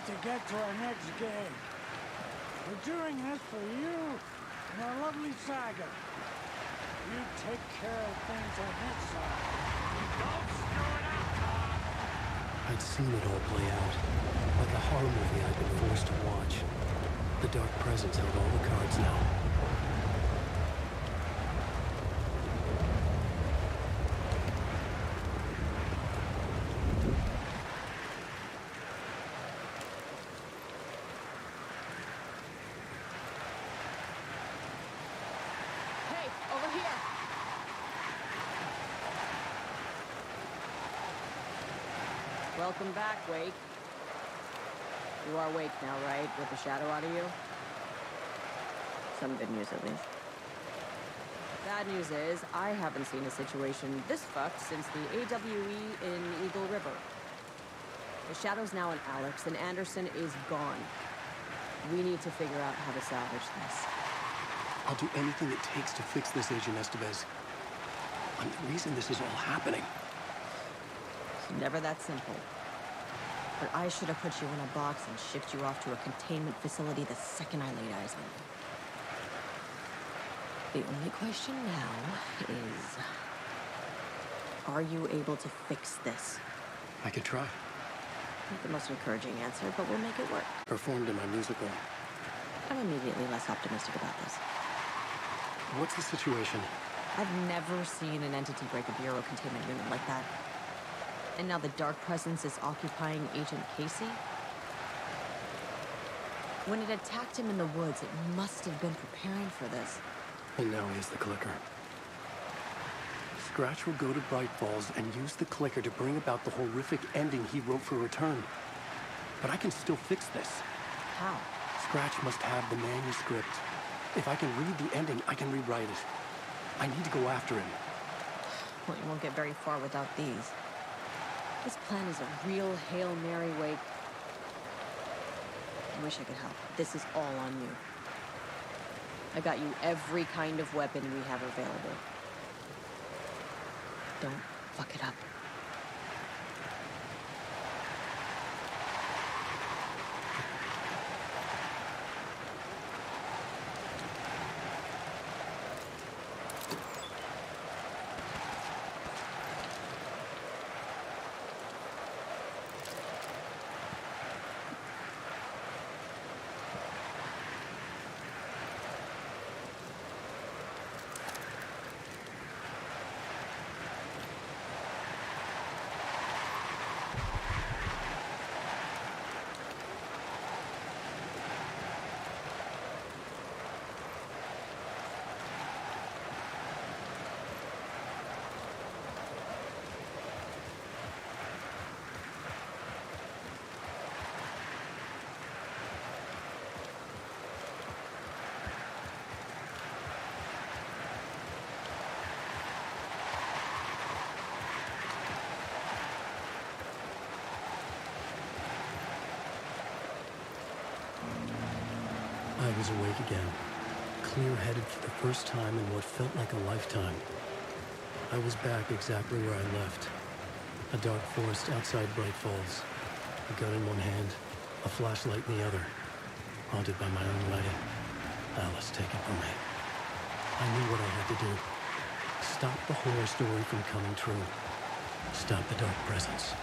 to get to our next game. We're doing this for you and our lovely saga. You take care of things on this side. Don't screw it up, Tom! I'd seen it all play out, like a horror movie I'd been forced to watch. The Dark Presence held all the cards now. Welcome back, Wake. You are Wake now, right? With the shadow out of you? Some good news, at least. Bad news is, I haven't seen a situation this fucked since the AWE in Eagle River. The shadow's now in Alex, and Anderson is gone. We need to figure out how to salvage this. I'll do anything it takes to fix this, Agent Estevez. I'm the reason this is all happening. It's never that simple. But I should have put you in a box and shipped you off to a containment facility the second I laid eyes on you. The only question now is... are you able to fix this? I could try. Not the most encouraging answer, but we'll make it work. Performed in my musical. I'm immediately less optimistic about this. What's the situation? I've never seen an entity break a Bureau containment unit like that. And now the Dark Presence is occupying Agent Casey? When it attacked him in the woods, it must have been preparing for this. And now he has the clicker. Scratch will go to Bright Falls and use the clicker to bring about the horrific ending he wrote for Return. But I can still fix this. How? Scratch must have the manuscript. If I can read the ending, I can rewrite it. I need to go after him. Well, you won't get very far without these. This plan is a real Hail Mary, Wake. I wish I could help. This is all on you. I got you every kind of weapon we have available. Don't fuck it up. I was awake again, clear-headed for the first time in what felt like a lifetime. I was back exactly where I left. A dark forest outside Bright Falls. A gun in one hand, a flashlight in the other. Haunted by my own writing. Alice, take it from me. I knew what I had to do. Stop the horror story from coming true. Stop the Dark Presence.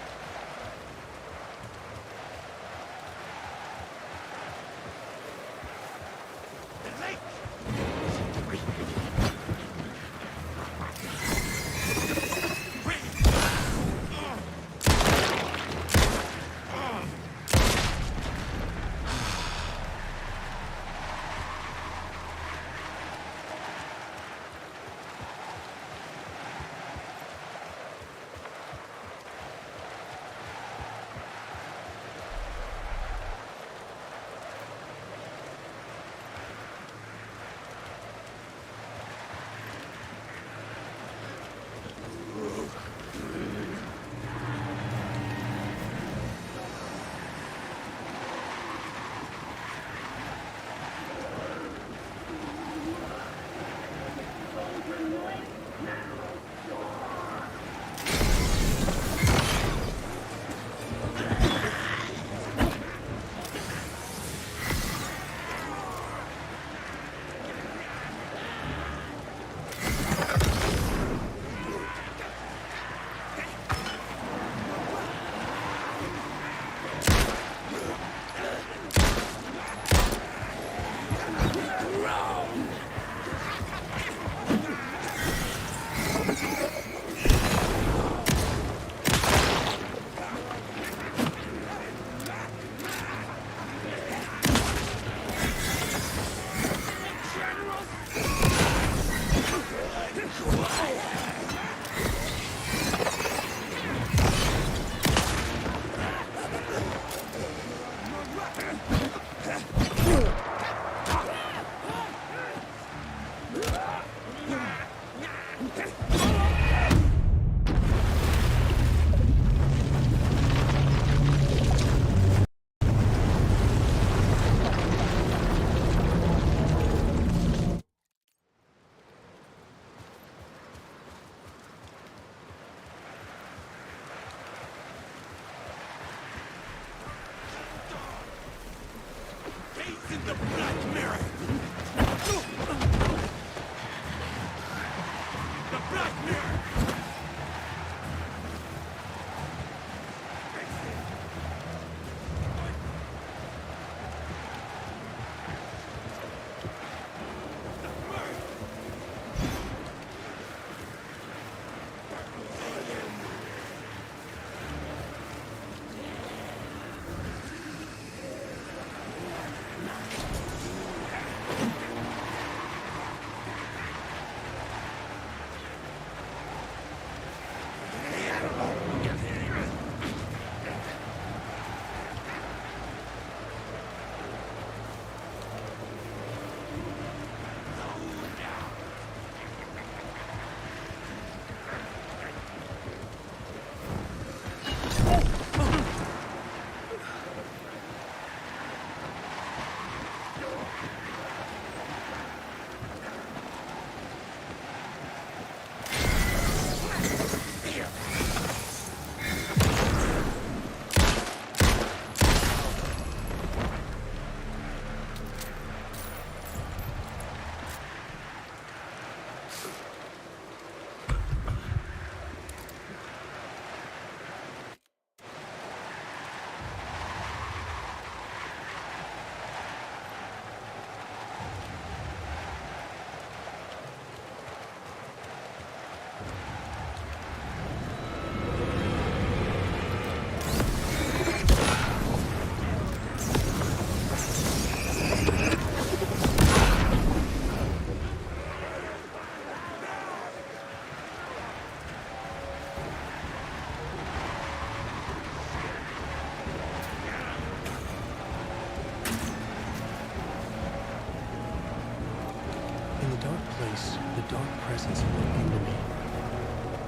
face, the dark presence looked into me.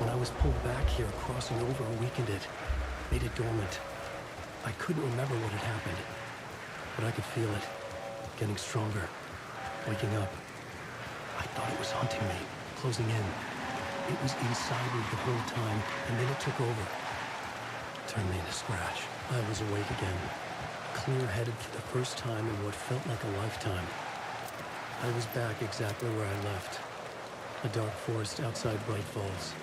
When I was pulled back here, crossing over weakened it, made it dormant. I couldn't remember what had happened, but I could feel it, getting stronger, waking up. I thought it was hunting me, closing in. It was inside me the whole time, and then it took over. Turned me into Scratch. I was awake again, clear-headed for the first time in what felt like a lifetime. I was back exactly where I left. A dark forest outside Bright Falls.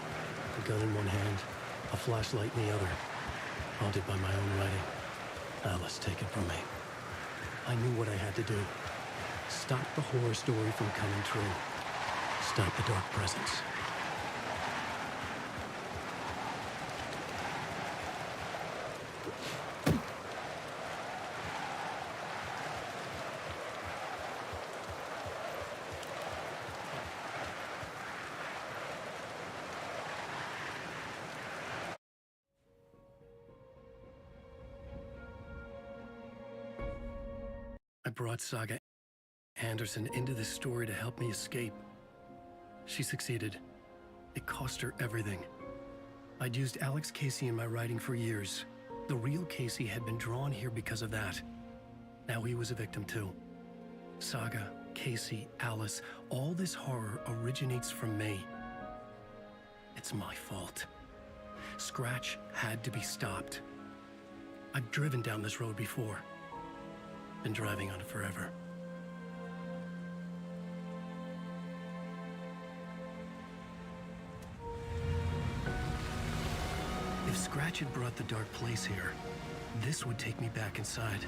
A gun in one hand, a flashlight in the other. Haunted by my own writing. Alice, take it from me. I knew what I had to do. Stop the horror story from coming true. Stop the dark presence. I brought Saga Anderson into this story to help me escape. She succeeded. It cost her everything. I'd used Alex Casey in my writing for years. The real Casey had been drawn here because of that. Now he was a victim too. Saga, Casey, Alice, all this horror originates from me. It's my fault. Scratch had to be stopped. I've driven down this road before. Been driving on it forever. If Scratch had brought the dark place here, this would take me back inside.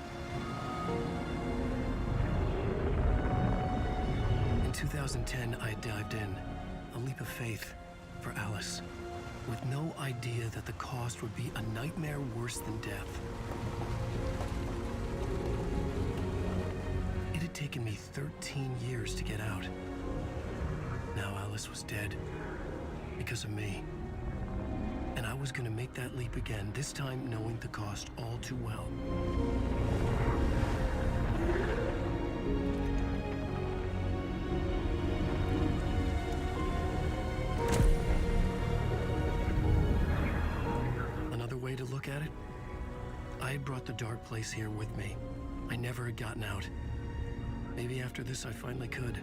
In 2010, I dived in, a leap of faith for Alice, with no idea that the cost would be a nightmare worse than death. It had taken me 13 years to get out. Now Alice was dead, because of me. And I was gonna make that leap again, this time knowing the cost all too well. Another way to look at it, I had brought the dark place here with me. I never had gotten out. Maybe after this I finally could.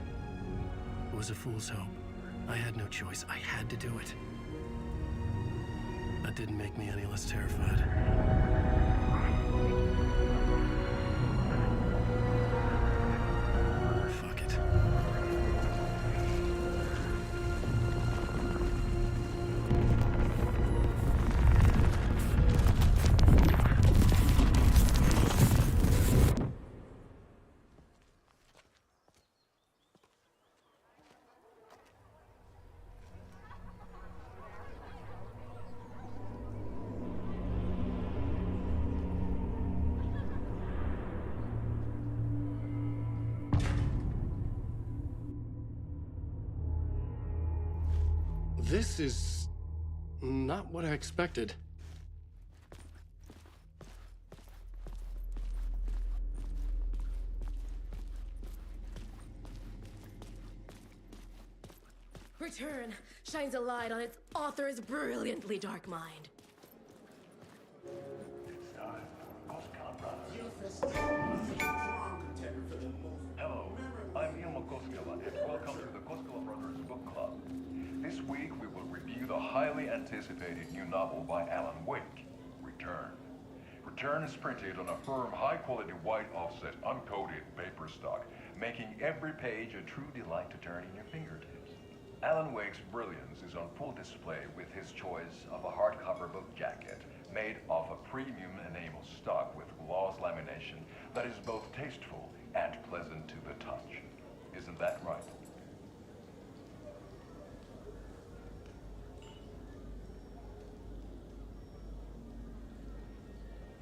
It was a fool's hope. I had no choice. I had to do it. That didn't make me any less terrified. Fuck it. This is not what I expected. Return shines a light on its author's brilliantly dark mind. Hello, I'm Ilmo Koskela, and welcome to the Koskela Brothers Book Club. This week we will review the highly anticipated new novel by Alan Wake, Return. Return is printed on a firm, high-quality white offset, uncoated paper stock, making every page a true delight to turn in your fingertips. Alan Wake's brilliance is on full display with his choice of a hardcover book jacket made of a premium enamel stock with gloss lamination that is both tasteful and pleasant to the touch. Isn't that right?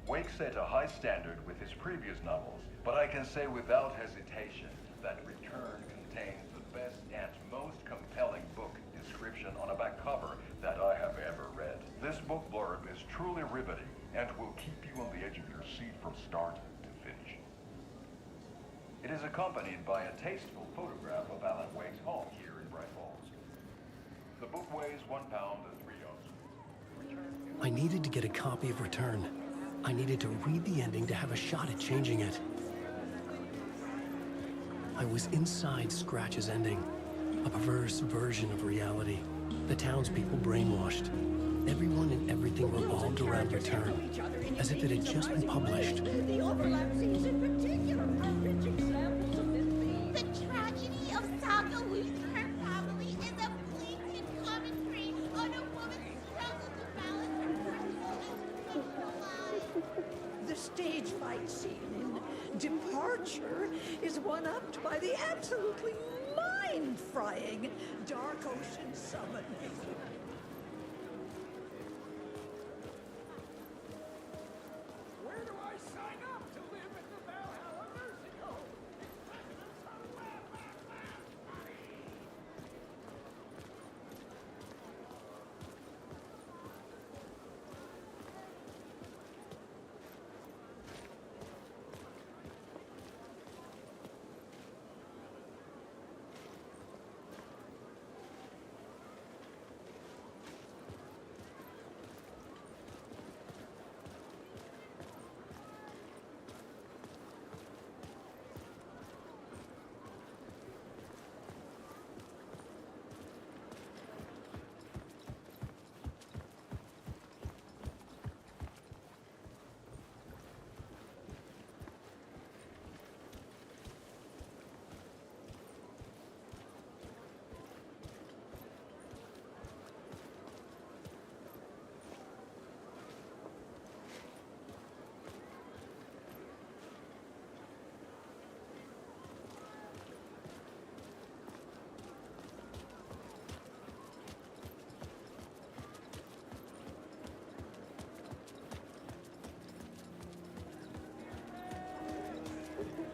Wake set a high standard with his previous novels, but I can say without hesitation that Return contains the best and most compelling book description on a back cover that I have ever read. This book blurb is truly riveting and will keep you on the edge of your seat from start to finish. It is accompanied by a tasteful photograph of Alan Wake's home here in balls. The book weighs 1 pound and 3 ounces. I needed to get a copy of Return. I needed to read the ending to have a shot at changing it. I was inside Scratch's ending, a perverse version of reality. The townspeople brainwashed. Everyone and everything revolved around Return, as if it had just been published. The overlap scenes in particular are rich examples of this theme. The tragedy of Saga losing her family is a blatant commentary on a woman's struggle to balance her personal and professional life. The stage fight scene in Departure is one-upped by the absolutely mind-frying Dark Ocean Summon. Where do I sign up to live at the Valhalla Nursing Home?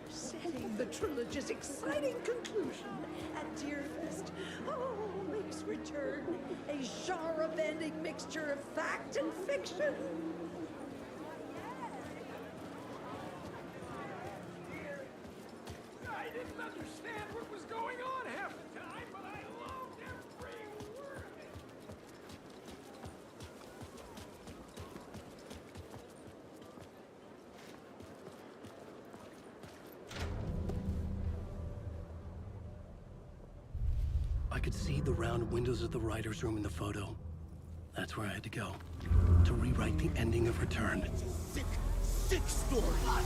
Setting the trilogy's exciting conclusion at Deerfest. Oh, makes Return a genre-bending mixture of fact and fiction. I didn't understand what was going on half the time, but I loved every word of it. I could see the round windows of the writer's room in the photo. That's where I had to go, to rewrite the ending of Return. Sick story. Get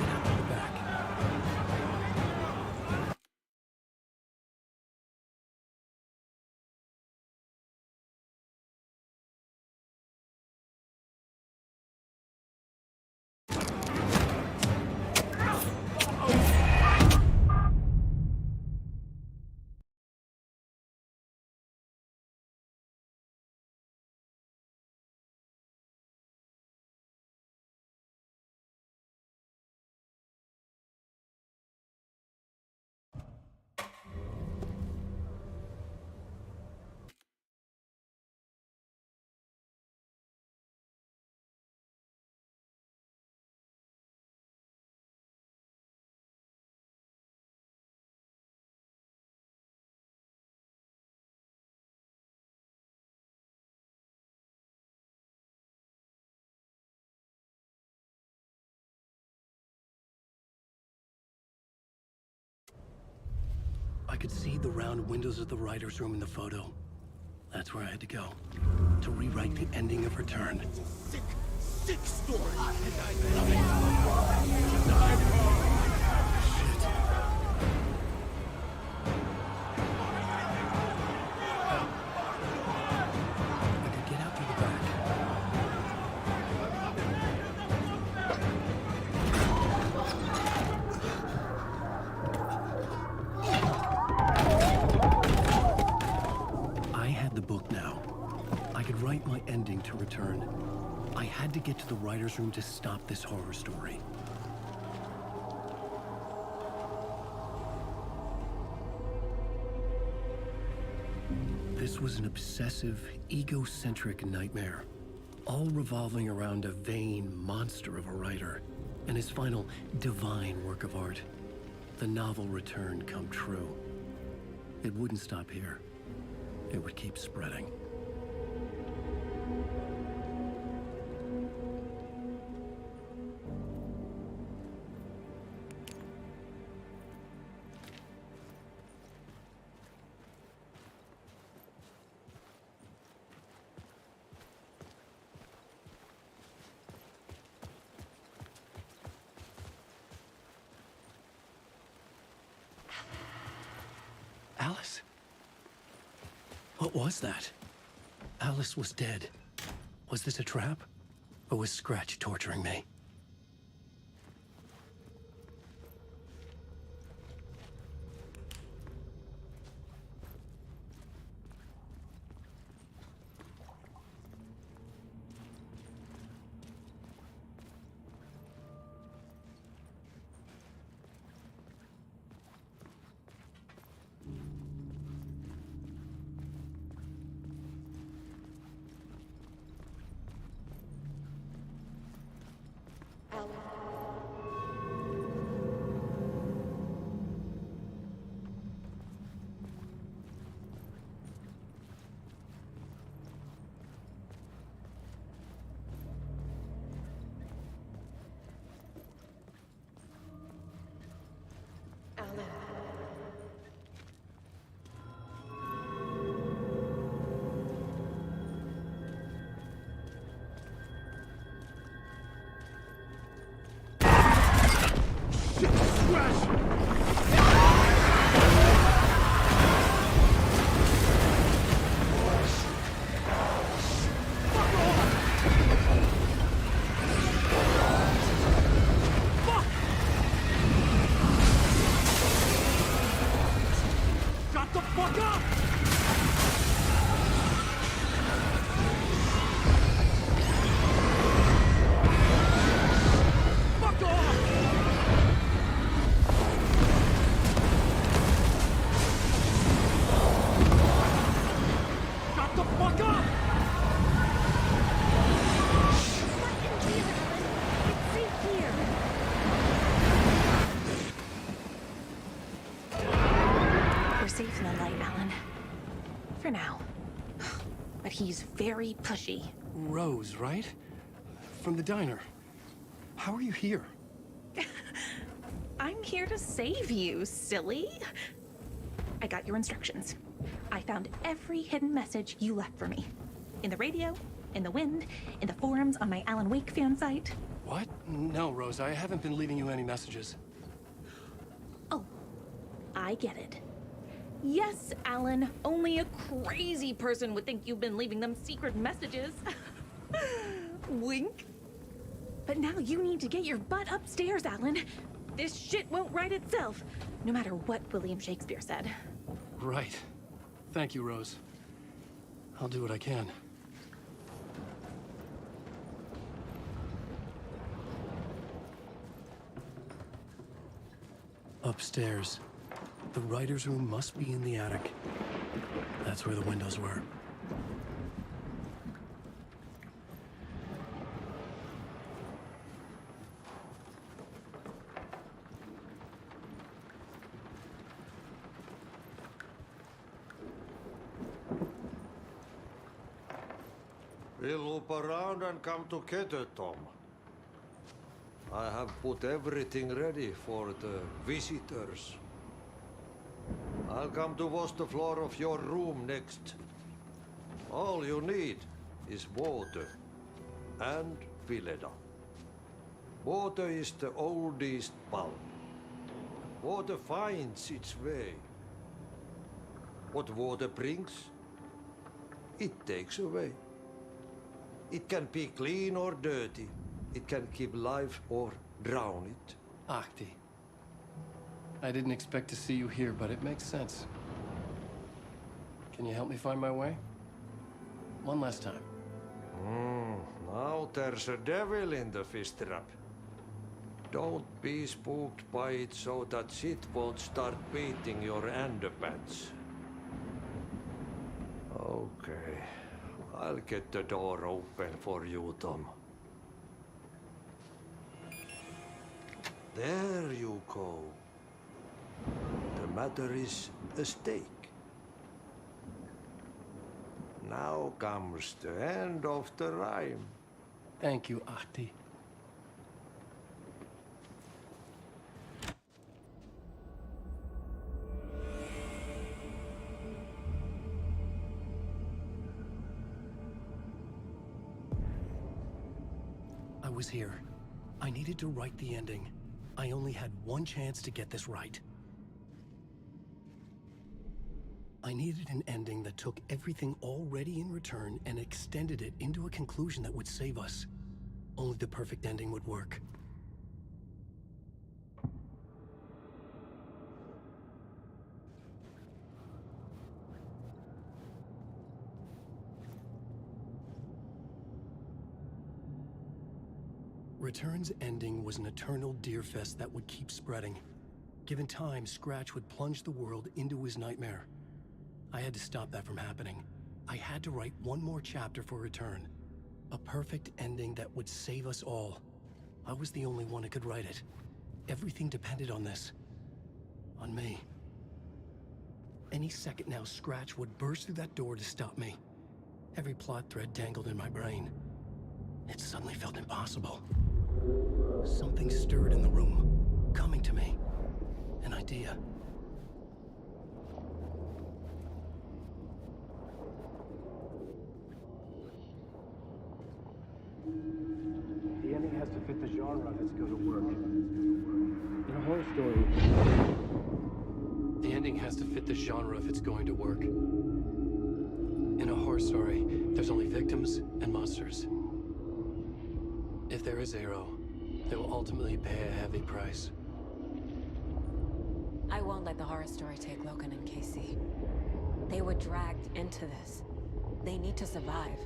out to the back. I could see the round windows of the writer's room in the photo. That's where I had to go, to rewrite the ending of Return. Sick story. I could get out through the back. I had the book now. I could write my ending to Return. I had to get to the writer's room to stop this horror story. This was an obsessive, egocentric nightmare. all revolving around a vain monster of a writer and his final divine work of art. The novel Return come true. It wouldn't stop here. It would keep spreading. Alice? What was that? Alice was dead. Was this a trap? Or was Scratch torturing me? Safe in the light, Alan. For now. But he's very pushy. Rose, right? From the diner. How are you here? I'm here to save you, silly. I got your instructions. I found every hidden message you left for me. In the radio, in the wind, in the forums on my Alan Wake fan site. What? No, Rose, I haven't been leaving you any messages. Oh, I get it. Yes, Alan, only a crazy person would think you've been leaving them secret messages. Wink. But now you need to get your butt upstairs, Alan. This shit won't right itself, no matter what William Shakespeare said. Right. Thank you, Rose. I'll do what I can. Upstairs. The writer's room must be in the attic. That's where the windows were. We'll loop around and come together, Tom. I have put everything ready for the visitors. I'll come to wash the floor of your room next. All you need is water and Vileda. Water is the oldest bulb. Water finds its way. What water brings, it takes away. It can be clean or dirty. It can keep life or drown it. Ahti. I didn't expect to see you here, but it makes sense. Can you help me find my way? One last time. Now there's a devil in the fish trap. Don't be spooked by it so that shit won't start beating your underpants. Okay. I'll get the door open for you, Tom. There you go. The matter is a stake. Now comes the end of the rhyme. Thank you, Ahti. I was here. I needed to write the ending. I only had one chance to get this right. I needed an ending that took everything already in return and extended it into a conclusion that would save us. Only the perfect ending would work. Return's ending was an eternal deerfest that would keep spreading. Given time, Scratch would plunge the world into his nightmare. I had to stop that from happening. I had to write one more chapter for Return. A perfect ending that would save us all. I was the only one who could write it. Everything depended on this. On me. Any second now, Scratch would burst through that door to stop me. Every plot thread dangled in my brain. It suddenly felt impossible. Something stirred in the room, coming to me. An idea. The ending has to fit the genre if it's going to work. In a horror story... The ending has to fit the genre if it's going to work. In a horror story, there's only victims and monsters. If there is a hero, they will ultimately pay a heavy price. I won't let the horror story take Logan and Casey. They were dragged into this. They need to survive.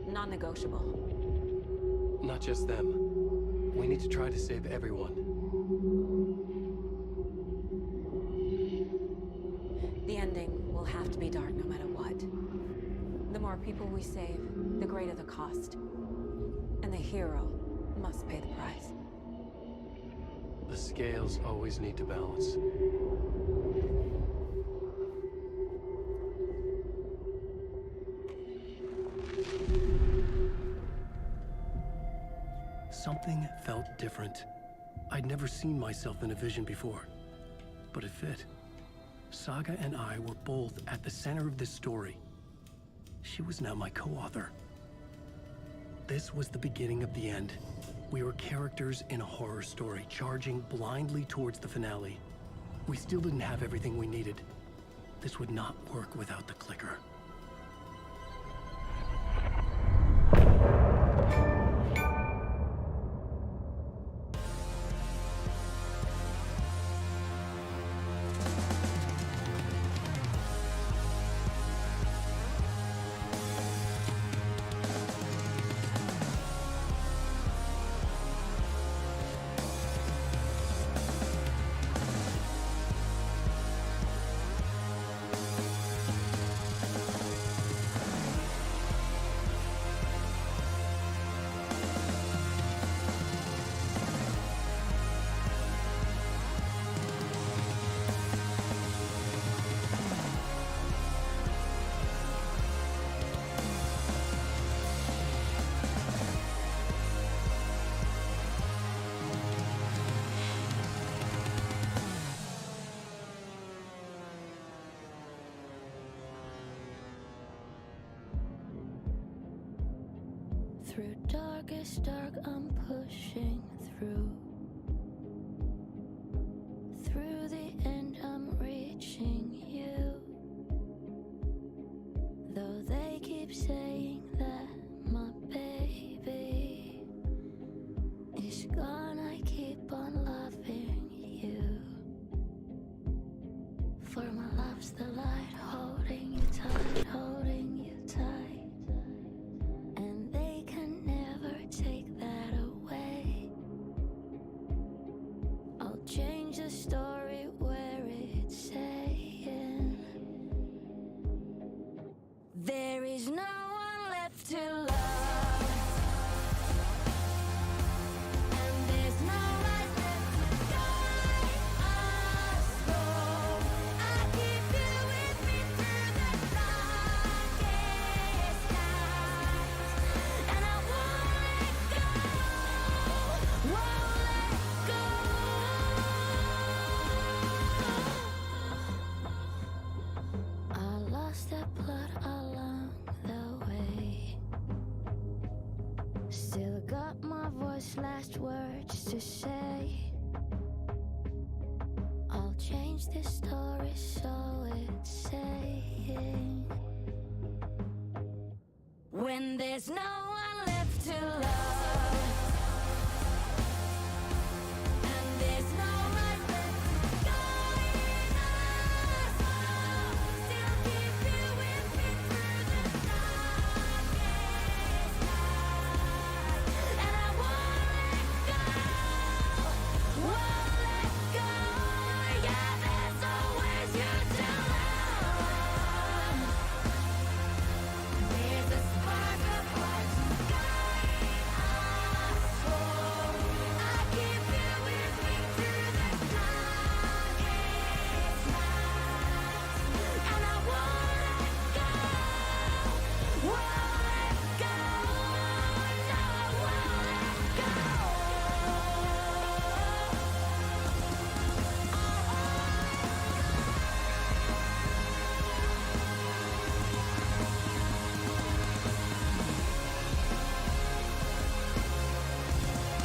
Non-negotiable. Not just them. We need to try to save everyone. The ending will have to be dark no matter what. The more people we save, the greater the cost. And the hero must pay the price. The scales always need to balance. Something felt different. I'd never seen myself in a vision before, but it fit. Saga and I were both at the center of this story. She was now my co-author. This was the beginning of the end. We were characters in a horror story, charging blindly towards the finale. We still didn't have everything we needed. This would not work without the clicker. Through darkest dark, I'm pushing through. Through the end, I'm reaching you. Though they keep saying that my baby is gone, I keep on loving you. For my love's the light, holding you tight, holding you tight. Take that away. I'll change the story where it's saying there is no one up my voice, last words to say. I'll change this story so it's saying, when there's no one left to love,